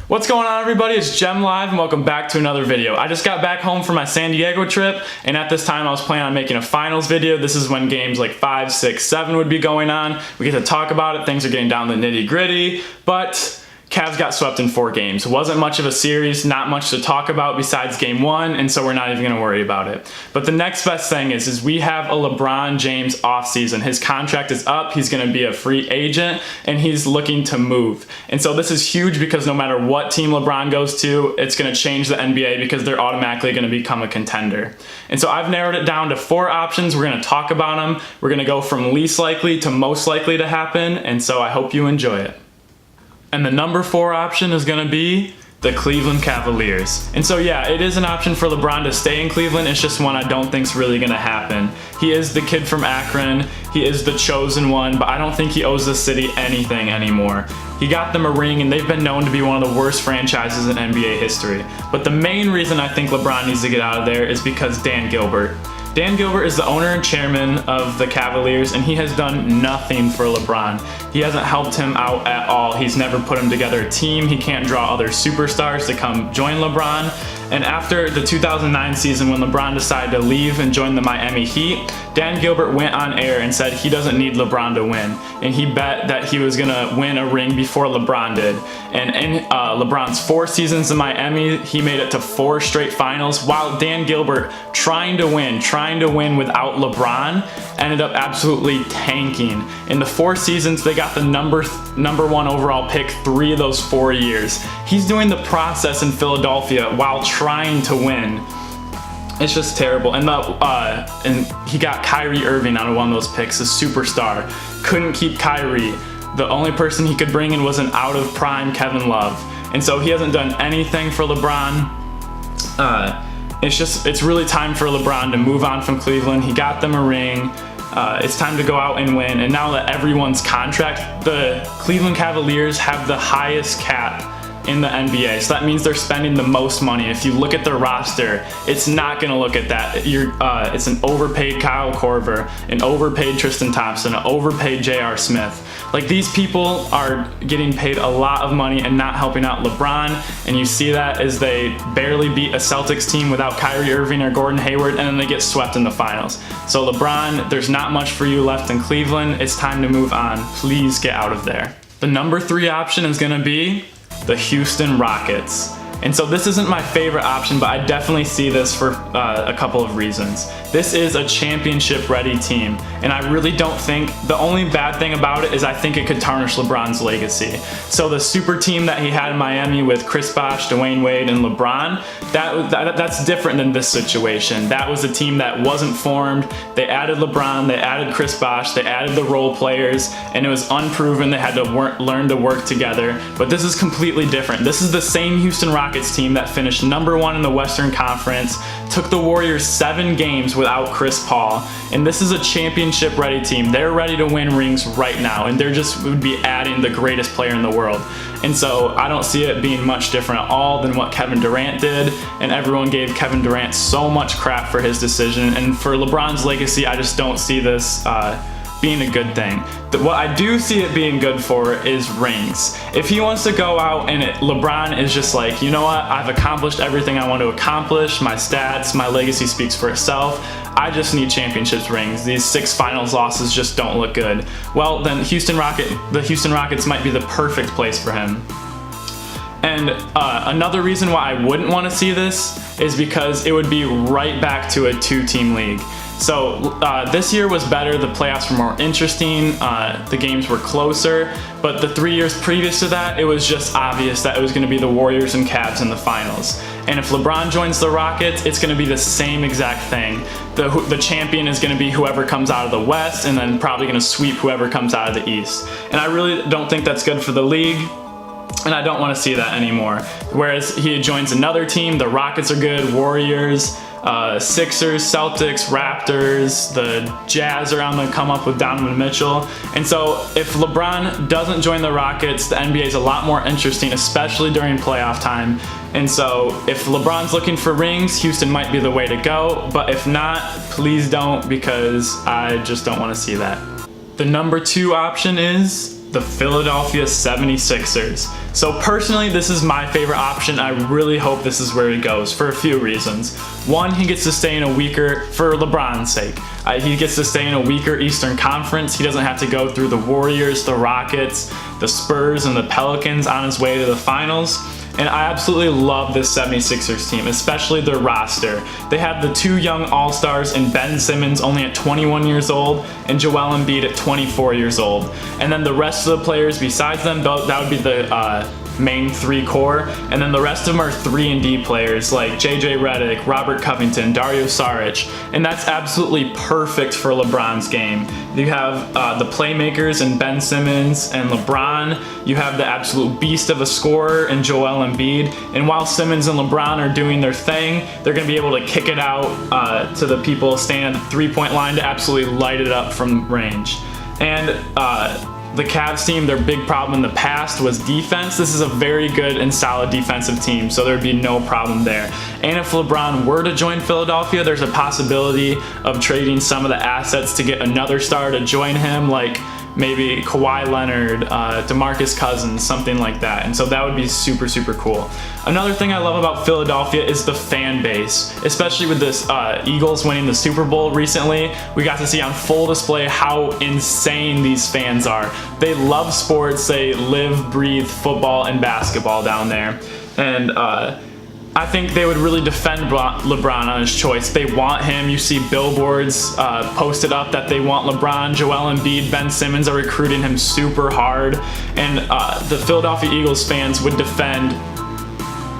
What's going on, everybody? It's Gem Live and welcome back to another video. I just got back home from my San Diego trip, and at this time I was planning on making a finals video. This is when games like 5, 6, 7 would be going on. We get to talk about it. Things are getting down to the nitty gritty, but Cavs got swept in 4 games. It wasn't much of a series, not much to talk about besides game 1, and so we're not even going to worry about it. But the next best thing is we have a LeBron James offseason. His contract is up, he's going to be a free agent, and he's looking to move. And so this is huge because no matter what team LeBron goes to, it's going to change the NBA because they're automatically going to become a contender. And so I've narrowed it down to 4 options. We're going to talk about them. We're going to go from least likely to most likely to happen, and so I hope you enjoy it. And the number 4 option is going to be the Cleveland Cavaliers. And so yeah, it is an option for LeBron to stay in Cleveland. It's just one I don't think is really going to happen. He is the kid from Akron. He is the chosen one, but I don't think he owes the city anything anymore. He got them a ring, and they've been known to be one of the worst franchises in NBA history. But the main reason I think LeBron needs to get out of there is because Dan Gilbert. Dan Gilbert is the owner and chairman of the Cavaliers, and he has done nothing for LeBron. He hasn't helped him out at all. He's never put him together a team. He can't draw other superstars to come join LeBron. And after the 2009 season, when LeBron decided to leave and join the Miami Heat, Dan Gilbert went on air and said he doesn't need LeBron to win. And he bet that he was gonna win a ring before LeBron did. And in LeBron's 4 seasons in Miami, he made it to 4 straight finals, while Dan Gilbert, trying to win without LeBron, ended up absolutely tanking. In the 4 seasons, they got the number 1 overall pick 3 of those 4 years. He's doing the process in Philadelphia while trying to win. It's just terrible. And he got Kyrie Irving out of one of those picks, a superstar. Couldn't keep Kyrie. The only person he could bring in was an out of prime Kevin Love. And so he hasn't done anything for LeBron. It's really time for LeBron to move on from Cleveland. He got them a ring. It's time to go out and win. And now that everyone's contract, the Cleveland Cavaliers have the highest cap in the NBA, so that means they're spending the most money. If you look at their roster, it's not going to look at that. It's an overpaid Kyle Korver, an overpaid Tristan Thompson, an overpaid J.R. Smith. Like, these people are getting paid a lot of money and not helping out LeBron, and you see that as they barely beat a Celtics team without Kyrie Irving or Gordon Hayward, and then they get swept in the finals. So LeBron, there's not much for you left in Cleveland. It's time to move on. Please get out of there. The number 3 option is going to be the Houston Rockets. And so this isn't my favorite option, but I definitely see this for a couple of reasons. This is a championship-ready team, and I really don't think, the only bad thing about it is I think it could tarnish LeBron's legacy. So the super team that he had in Miami with Chris Bosh, Dwayne Wade, and LeBron, that's different than this situation. That was a team that wasn't formed. They added LeBron, they added Chris Bosh, they added the role players, and it was unproven. They had to learn to work together. But this is completely different. This is the same Houston Rockets team that finished number 1 in the Western Conference, took the Warriors 7 games without Chris Paul, and this is a championship ready team. They're ready to win rings right now, and they're just would be adding the greatest player in the world. And so I don't see it being much different at all than what Kevin Durant did, and everyone gave Kevin Durant so much crap for his decision, and for LeBron's legacy, I just don't see this being a good thing. What I do see it being good for is rings. If he wants to go out and LeBron is just like, you know what, I've accomplished everything I want to accomplish, my stats, my legacy speaks for itself, I just need championships rings. These 6 finals losses just don't look good. Well, then the Houston Rockets might be the perfect place for him. And another reason why I wouldn't want to see this is because it would be right back to a 2-team league. So this year was better, the playoffs were more interesting, the games were closer, but the 3 years previous to that, it was just obvious that it was going to be the Warriors and Cavs in the finals. And if LeBron joins the Rockets, it's going to be the same exact thing. The champion is going to be whoever comes out of the West, and then probably going to sweep whoever comes out of the East. And I really don't think that's good for the league, and I don't want to see that anymore. Whereas he joins another team, the Rockets are good, Warriors, Sixers, Celtics, Raptors, the Jazz are on the come up with Donovan Mitchell. And so if LeBron doesn't join the Rockets, the NBA is a lot more interesting, especially during playoff time. And so if LeBron's looking for rings, Houston might be the way to go. But if not, please don't, because I just don't want to see that. The number 2 option is the Philadelphia 76ers. So personally, this is my favorite option. I really hope this is where he goes for a few reasons. One, he gets to stay in a weaker, for LeBron's sake, he gets to stay in a weaker Eastern Conference. He doesn't have to go through the Warriors, the Rockets, the Spurs, and the Pelicans on his way to the finals. And I absolutely love this 76ers team, especially their roster. They have the two young all-stars in Ben Simmons, only at 21 years old, and Joel Embiid at 24 years old. And then the rest of the players besides them, that would be the main three core, and then the rest of them are 3-and-D players like JJ Redick, Robert Covington, Dario Saric, and that's absolutely perfect for LeBron's game. You have the playmakers in Ben Simmons and LeBron. You have the absolute beast of a scorer in Joel Embiid, and while Simmons and LeBron are doing their thing, they're going to be able to kick it out to the people standing at the three-point line to absolutely light it up from range. And the Cavs team, their big problem in the past was defense. This is a very good and solid defensive team, so there'd be no problem there. And if LeBron were to join Philadelphia, there's a possibility of trading some of the assets to get another star to join him, like maybe Kawhi Leonard, DeMarcus Cousins, something like that. And so that would be super, super cool. Another thing I love about Philadelphia is the fan base, especially with this Eagles winning the Super Bowl recently. We got to see on full display how insane these fans are. They love sports. They live, breathe football and basketball down there. And I think they would really defend LeBron on his choice. They want him. You see billboards posted up that they want LeBron. Joel Embiid, Ben Simmons are recruiting him super hard. And the Philadelphia Eagles fans would defend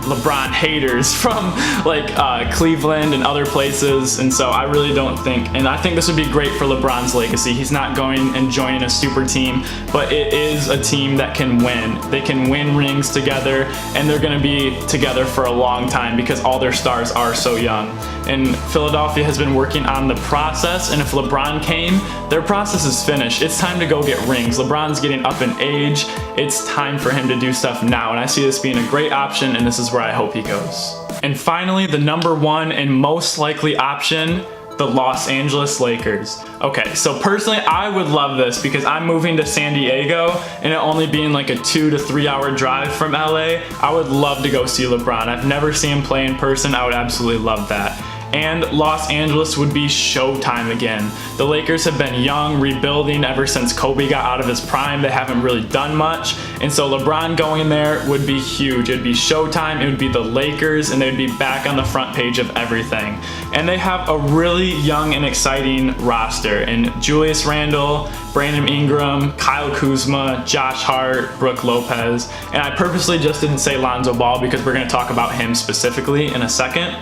LeBron haters from like Cleveland and other places, and so I really don't think, and I think this would be great for LeBron's legacy. He's not going and joining a super team, but it is a team that can win. They can win rings together, and they're going to be together for a long time because all their stars are so young. And Philadelphia has been working on the process, and if LeBron came, their process is finished. It's time to go get rings. LeBron's getting up in age. It's time for him to do stuff now, and I see this being a great option, and this is where I hope he goes. And finally, the number one and most likely option, the Los Angeles Lakers. Okay, so personally, I would love this because I'm moving to San Diego and it only being like a 2 to 3 hour drive from LA. I would love to go see LeBron. I've never seen him play in person. I would absolutely love that. And Los Angeles would be showtime again. The Lakers have been young, rebuilding ever since Kobe got out of his prime. They haven't really done much. And so LeBron going there would be huge. It would be showtime. It would be the Lakers, and they'd be back on the front page of everything. And they have a really young and exciting roster. And Julius Randle, Brandon Ingram, Kyle Kuzma, Josh Hart, Brook Lopez. And I purposely just didn't say Lonzo Ball because we're going to talk about him specifically in a second.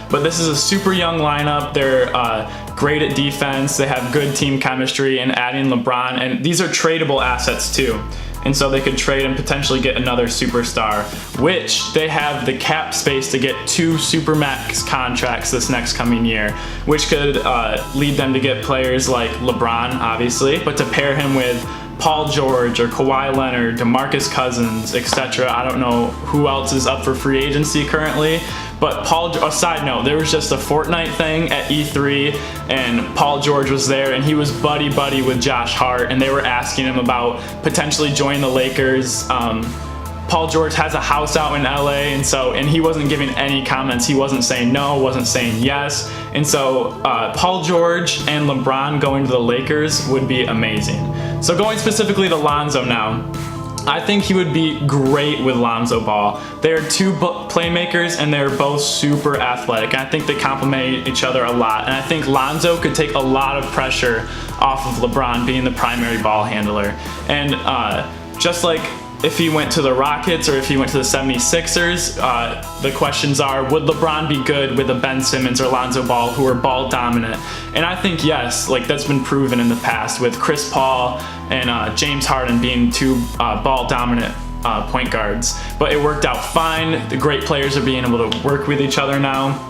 But this is a super young lineup. They're great at defense. They have good team chemistry, and adding LeBron, and these are tradable assets too. And so they could trade and potentially get another superstar, which they have the cap space to get 2 supermax contracts this next coming year, which could lead them to get players like LeBron, obviously, but to pair him with Paul George or Kawhi Leonard, DeMarcus Cousins, etc. I don't know who else is up for free agency currently, but a side note, there was just a Fortnite thing at E3, and Paul George was there, and he was buddy-buddy with Josh Hart, and they were asking him about potentially joining the Lakers. Paul George has a house out in LA, and he wasn't giving any comments. He wasn't saying no, wasn't saying yes. And so Paul George and LeBron going to the Lakers would be amazing. So going specifically to Lonzo now, I think he would be great with Lonzo Ball. They are 2 playmakers, and they're both super athletic. And I think they complement each other a lot. And I think Lonzo could take a lot of pressure off of LeBron being the primary ball handler. And just like if he went to the Rockets or if he went to the 76ers, the questions are, would LeBron be good with a Ben Simmons or Lonzo Ball who are ball dominant? And I think yes, like that's been proven in the past with Chris Paul and James Harden being 2 ball dominant point guards. But it worked out fine. The great players are being able to work with each other now.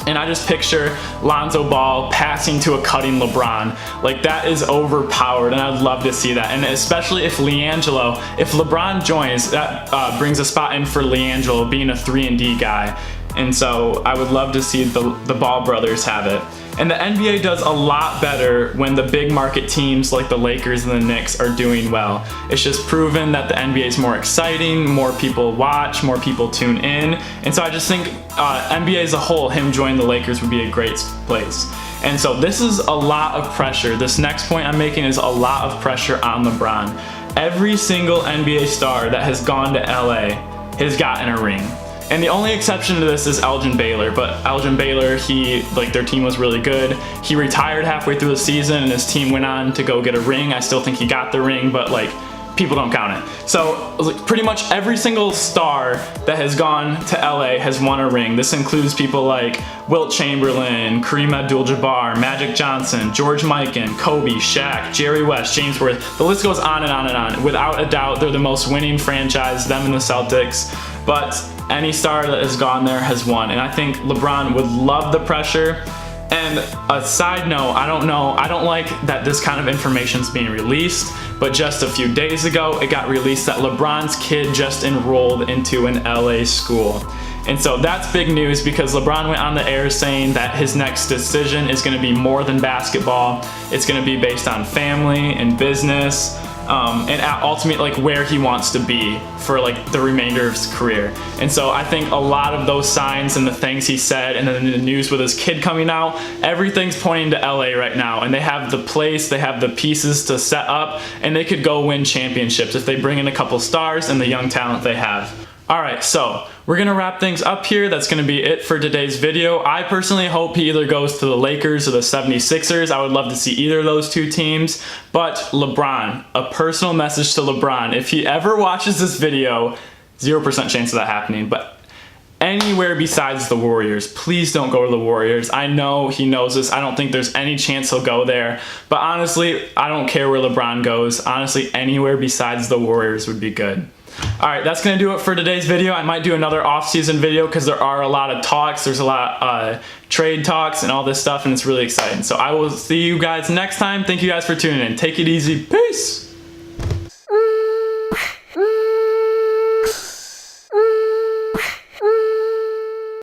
And I just picture Lonzo Ball passing to a cutting LeBron. Like, that is overpowered, and I'd love to see that. And especially if LeBron joins, that brings a spot in for LiAngelo being a 3-and-D guy. And so I would love to see the Ball brothers have it. And the NBA does a lot better when the big market teams like the Lakers and the Knicks are doing well. It's just proven that the NBA is more exciting, more people watch, more people tune in. And so I just think NBA as a whole, him joining the Lakers would be a great place. And so this is a lot of pressure. This next point I'm making is a lot of pressure on LeBron. Every single NBA star that has gone to LA has gotten a ring. And the only exception to this is Elgin Baylor, but Elgin Baylor, their team was really good. He retired halfway through the season and his team went on to go get a ring. I still think he got the ring, but people don't count it. So pretty much every single star that has gone to LA has won a ring. This includes people like Wilt Chamberlain, Kareem Abdul-Jabbar, Magic Johnson, George Mikan, Kobe, Shaq, Jerry West, James Worth. The list goes on and on and on. Without a doubt, they're the most winning franchise, them and the Celtics. But any star that has gone there has won. And I think LeBron would love the pressure. And a side note, I don't like that this kind of information is being released, but just a few days ago, it got released that LeBron's kid just enrolled into an LA school. And so that's big news because LeBron went on the air saying that his next decision is gonna be more than basketball. It's gonna be based on family and business, and ultimately where he wants to be for the remainder of his career. And so I think a lot of those signs and the things he said and then the news with his kid coming out, everything's pointing to LA right now. And they have the place, they have the pieces to set up, and they could go win championships if they bring in a couple stars and the young talent they have. All right, so we're gonna wrap things up here. That's gonna be it for today's video. I personally hope he either goes to the Lakers or the 76ers. I would love to see either of those two teams. But LeBron, a personal message to LeBron. If he ever watches this video, 0% chance of that happening, but anywhere besides the Warriors, please don't go to the Warriors. I know he knows this. I don't think there's any chance he'll go there. But honestly, I don't care where LeBron goes. Honestly, anywhere besides the Warriors would be good. All right, that's gonna do it for today's video. I might do another off-season video because there are a lot of talks. There's a lot of trade talks and all this stuff, and it's really exciting. So I will see you guys next time. Thank you guys for tuning in. Take it easy. Peace.